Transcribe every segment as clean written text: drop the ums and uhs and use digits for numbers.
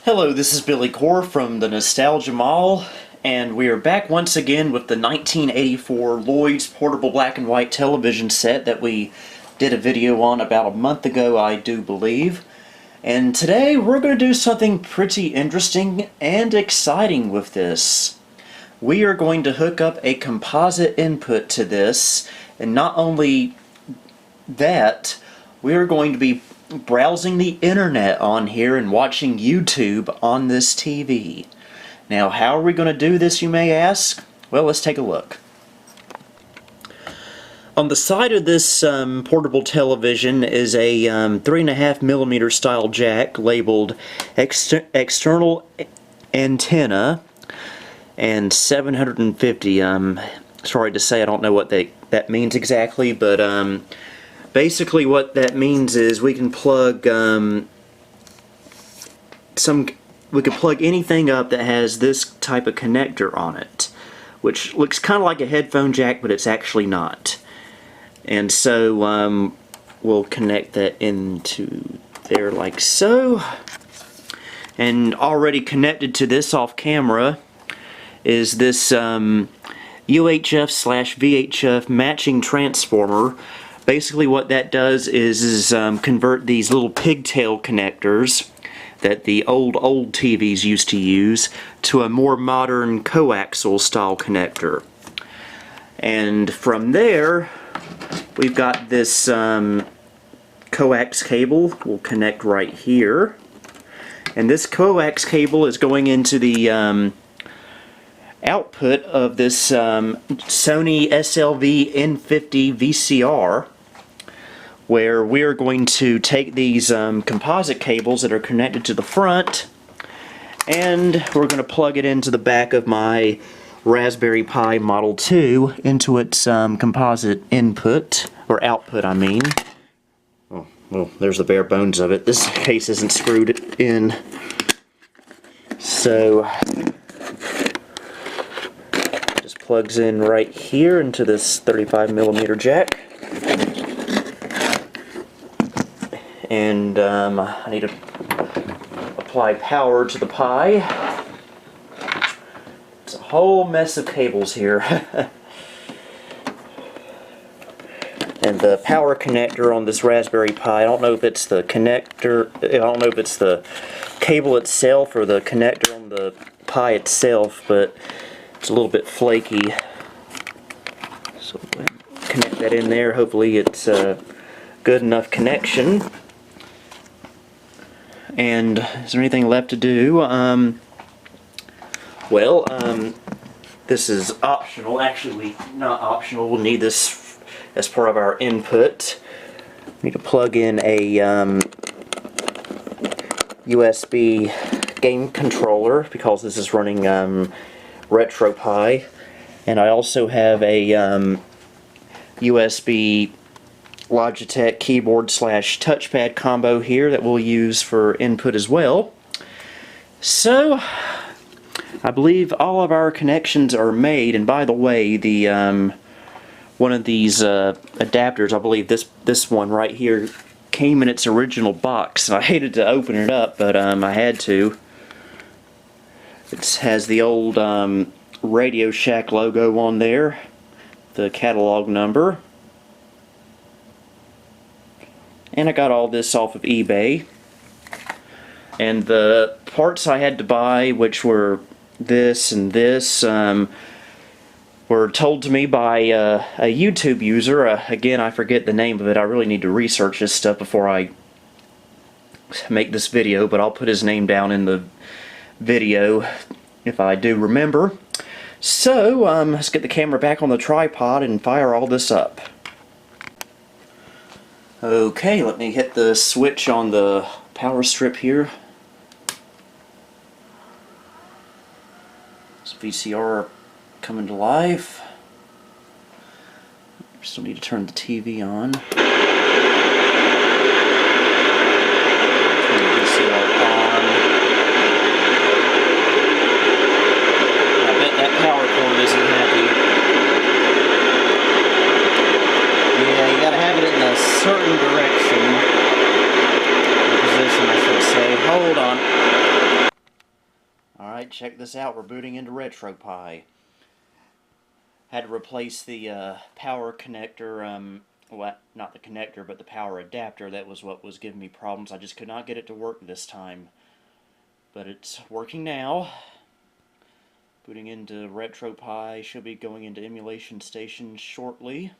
Hello, this is Billy Core from the Nostalgia Mall, and we are back once again with the 1984 Lloyd's portable black and white television set that we did a video on about a month ago, I do believe. And today we're going to do something pretty interesting and exciting with this. We are going to hook up a composite input to this, and not only that, we are going to be browsing the internet on here and watching YouTube on this TV. Now, how are we going to do this, you may ask? Well, let's take a look. On the side of this portable television is a 3.5mm style jack labeled external antenna and 750. Sorry to say I don't know what that means exactly, but basically what that means is we can plug we can plug anything up that has this type of connector on it, which looks kind of like a headphone jack, but it's actually not. And so we'll connect that into there like so. And already connected to this off camera is this UHF/VHF matching transformer. Basically what that does is convert these little pigtail connectors that the old TVs used to use to a more modern coaxial style connector. And from there we've got this coax cable will connect right here, and this coax cable is going into the output of this Sony SLV N50 VCR, where we're going to take these composite cables that are connected to the front, and we're going to plug it into the back of my Raspberry Pi Model 2 into its composite input, or output I mean. Oh, well, there's the bare bones of it. This case isn't screwed in. So just plugs in right here into this 35mm jack. And I need to apply power to the Pi. It's a whole mess of cables here. And the power connector on this Raspberry Pi, I don't know if it's the connector, I don't know if it's the cable itself or the connector on the Pi itself, but it's a little bit flaky. So connect that in there. Hopefully it's a good enough connection. And is there anything left to do? This is optional. Actually, not optional. We'll need this as part of our input. We need to plug in a USB game controller because this is running RetroPie, and I also have a USB Logitech keyboard/touchpad combo here that we'll use for input as well. So I believe all of our connections are made, and by the way, the one of these adapters, I believe this one right here, came in its original box, and I hated to open it up, but I had to. It has the old Radio Shack logo on there, the catalog number. And I got all this off of eBay. And the parts I had to buy, which were this and this, were told to me by a YouTube user. Again, I forget the name of it. I really need to research this stuff before I make this video, but I'll put his name down in the video if I do remember. So, let's get the camera back on the tripod and fire all this up. Okay, let me hit the switch on the power strip here. This VCR coming to life. Still need to turn the TV on. Turn the VCR on. I bet that power cord isn't happy. Yeah, you gotta have it in a certain direction. Position, I should say. Hold on. Alright, check this out. We're booting into RetroPie. Had to replace the power connector, well, not the connector, but the power adapter. That was what was giving me problems. I just could not get it to work this time. But it's working now. Booting into RetroPie. Should be going into emulation station shortly.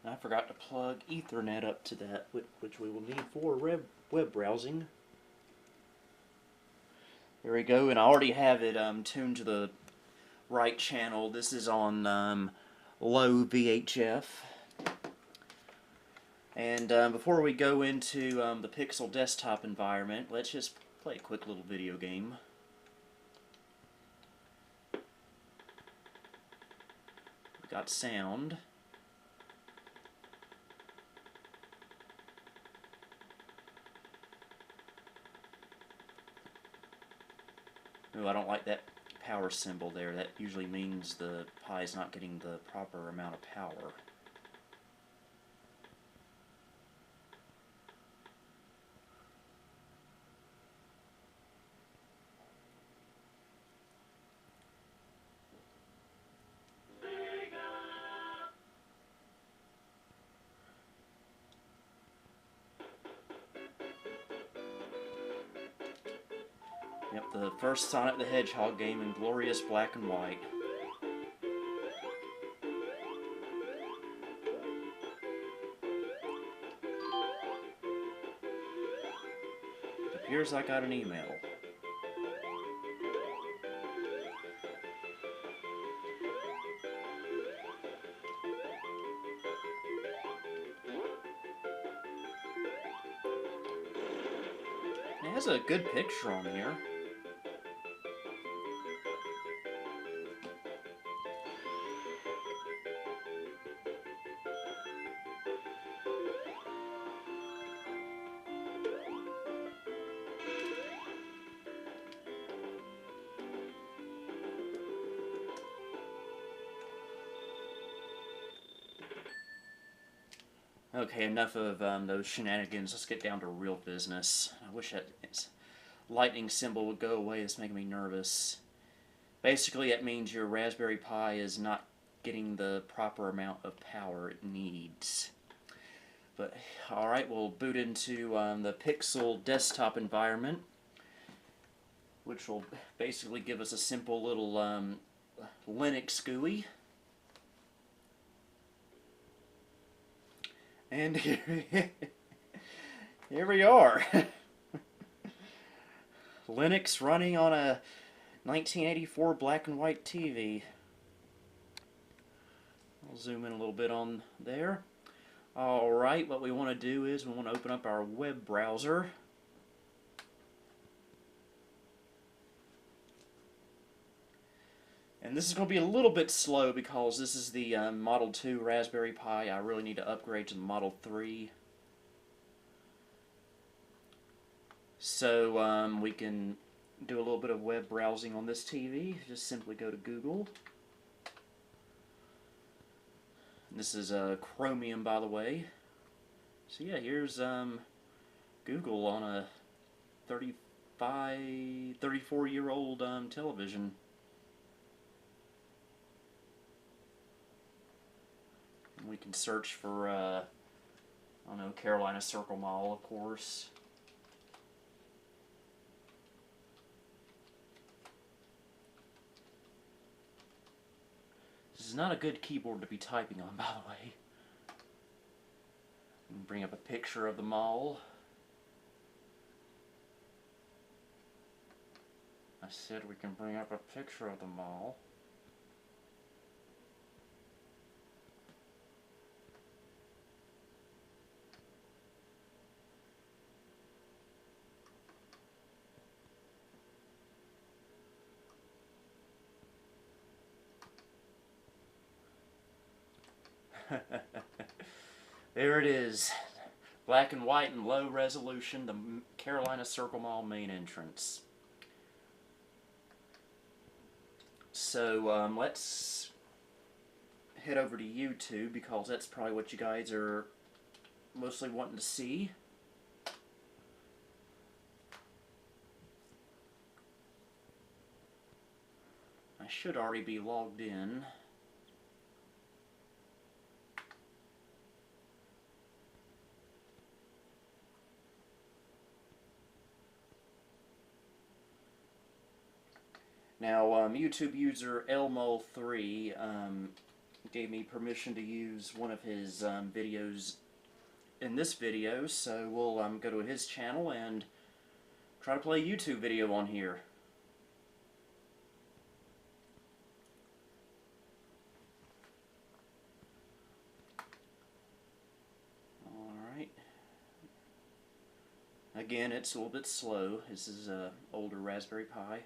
I forgot to plug Ethernet up to that, which we will need for web browsing. There we go, and I already have it tuned to the right channel. This is on low VHF. And before we go into the Pixel desktop environment, let's just play a quick little video game. We got sound. Ooh, I don't like that power symbol there. That usually means the Pi is not getting the proper amount of power. Yep, the first Sonic the Hedgehog game in glorious black and white. It appears I got an email. It has a good picture on here. Okay, enough of those shenanigans. Let's get down to real business. I wish that lightning symbol would go away. It's making me nervous. Basically, that means your Raspberry Pi is not getting the proper amount of power it needs. But, alright, we'll boot into the Pixel desktop environment, which will basically give us a simple little Linux GUI. And here we are. Linux running on a 1984 black and white TV. I'll zoom in a little bit on there. Alright, what we want to do is we want to open up our web browser. And this is going to be a little bit slow because this is the Model 2 Raspberry Pi. I really need to upgrade to the Model 3. So we can do a little bit of web browsing on this TV. Just simply go to Google. This is Chromium, by the way. So yeah, here's Google on a 34-year-old television. And we can search for, I don't know, Carolina Circle Mall, of course. This is not a good keyboard to be typing on, by the way. Bring up a picture of the mall. I said we can bring up a picture of the mall. There it is. Black and white and low resolution, the Carolina Circle Mall main entrance. So let's head over to YouTube, because that's probably what you guys are mostly wanting to see. I should already be logged in. Now, YouTube user Elmo3 gave me permission to use one of his videos in this video, so we'll go to his channel and try to play a YouTube video on here. Alright. Again, it's a little bit slow. This is an older Raspberry Pi.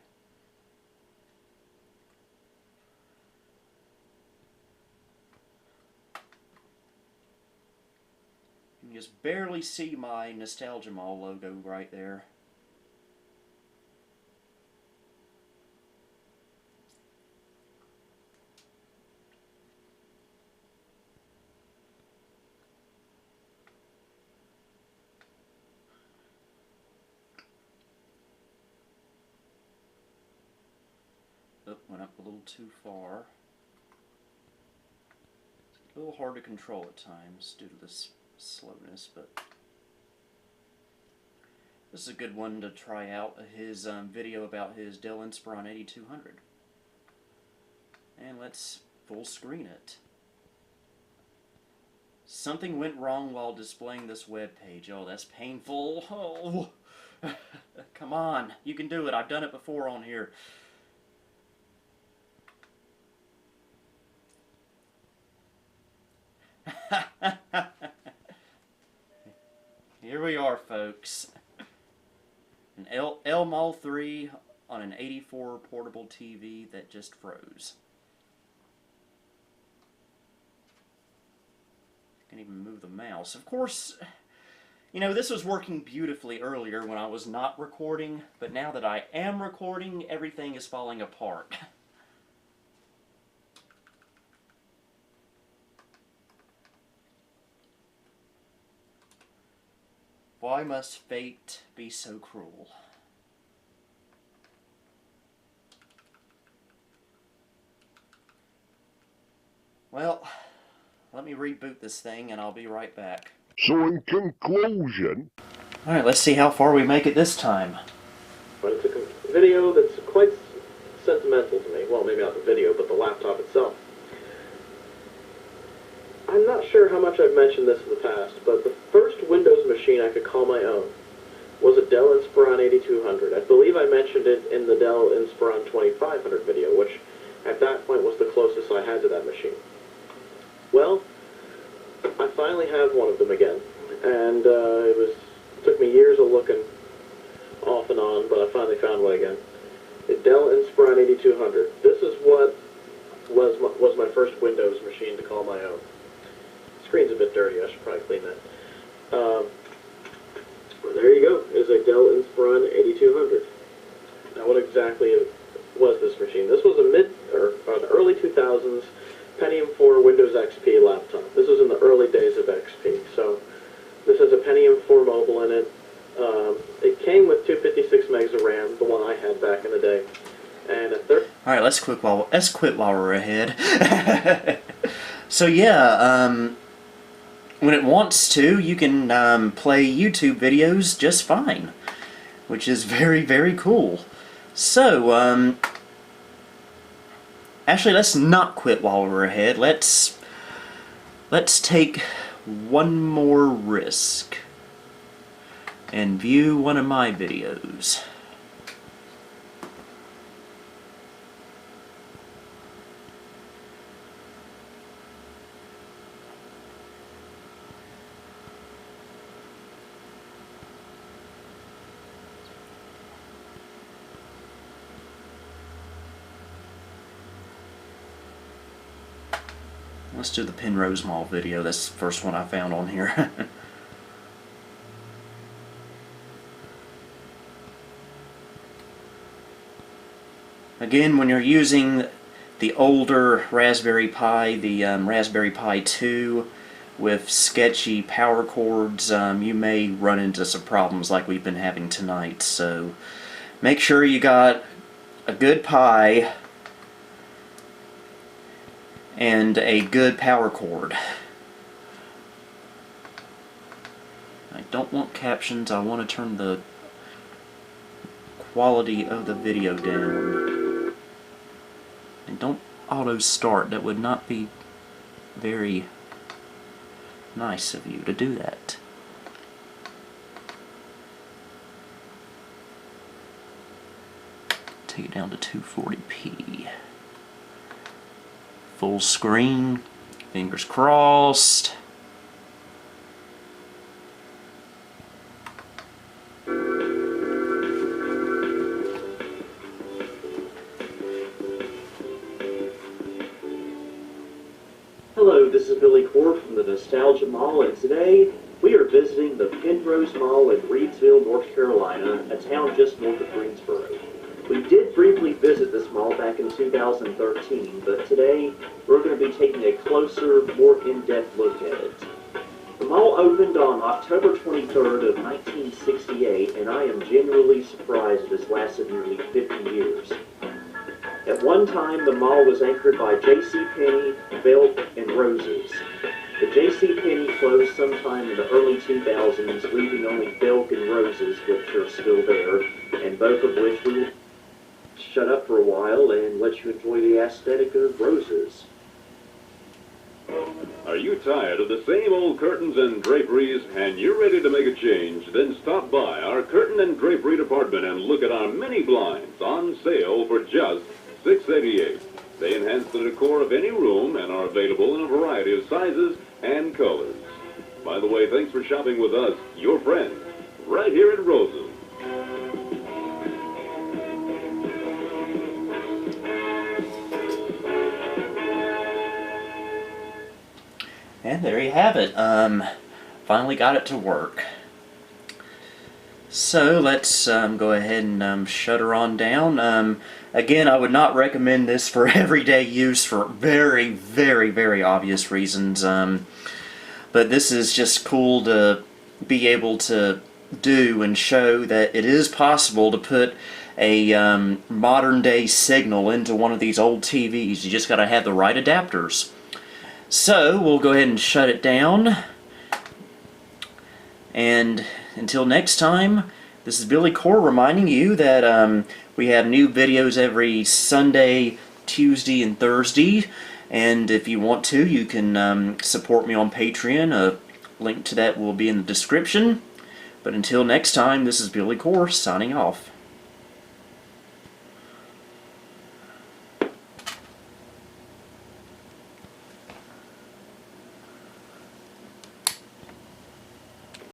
You can just barely see my Nostalgia Mall logo right there. Oh, went up a little too far. It's a little hard to control at times due to this slowness, but this is a good one to try out, his video about his Dell Inspiron 8200. And let's full screen it. Something went wrong while displaying this web page. Oh, that's painful. Oh, come on, you can do it. I've done it before on here. Here we are, folks. An Elmo 3 on an 84 portable TV that just froze. Can't even move the mouse. Of course, you know, this was working beautifully earlier when I was not recording, but now that I am recording, everything is falling apart. Why must fate be so cruel? Well, let me reboot this thing and I'll be right back. So in conclusion... Alright, let's see how far we make it this time. But it's a video that's quite sentimental to me. Well, maybe not the video, but the laptop itself. I'm not sure how much I've mentioned this in the past, but the first Windows machine I could call my own was a Dell Inspiron 8200. I believe I mentioned it in the Dell Inspiron 2500 video, which at that point was the closest I had to that machine. Well, I finally have one of them again, and it took me years of looking off and on, but I finally found one again. The Dell Inspiron 8200. This is what was my first Windows machine to call my own. Screen's a bit dirty, I should probably clean that. There you go, is a Dell Inspiron 8200. Now what exactly was this machine? This was an early 2000s Pentium 4 Windows XP laptop. This was in the early days of XP. So this has a Pentium 4 mobile in it. It came with 256 megs of RAM, the one I had back in the day. And Alright, let's quit while we're ahead. So yeah, when it wants to, you can play YouTube videos just fine, which is very, very cool. So, actually, let's not quit while we're ahead. Let's take one more risk and view one of my videos. Let's do the Penrose Mall video. That's the first one I found on here. Again, when you're using the older Raspberry Pi, the Raspberry Pi 2, with sketchy power cords, you may run into some problems like we've been having tonight. So make sure you got a good Pi and a good power cord. I don't want captions, I want to turn the quality of the video down. And don't auto start, that would not be very nice of you to do that. Take it down to 240p. Full screen, fingers crossed. Hello, this is Billy Core from the Nostalgia Mall, and today we are visiting the Penrose Mall in Reidsville, North Carolina, a town just north of Greensboro. We did briefly visit this mall back in 2013, but today we're going to be taking a closer, more in-depth look at it. The mall opened on October 23rd of 1968, and I am genuinely surprised it has lasted nearly 50 years. At one time, the mall was anchored by JCPenney, Belk, and Roses. The JCPenney closed sometime in the early 2000s, leaving only Belk and Roses, which are still there, and both of which we will shut up for a while and let you enjoy the aesthetic of Roses. Are you tired of the same old curtains and draperies and you're ready to make a change? Then stop by our curtain and drapery department and look at our mini blinds on sale for just $6.88. They enhance the decor of any room and are available in a variety of sizes and colors. By the way, thanks for shopping with us, your friends, right here at Roses. And there you have it. Finally got it to work. So let's go ahead and shut her on down. Again, I would not recommend this for everyday use for very, very, very obvious reasons. But this is just cool to be able to do and show that it is possible to put a modern day signal into one of these old TVs. You just got to have the right adapters. So we'll go ahead and shut it down. And until next time, this is Billy Core reminding you that we have new videos every Sunday, Tuesday, and Thursday. And if you want to, you can support me on Patreon. A link to that will be in the description. But until next time, this is Billy Core signing off.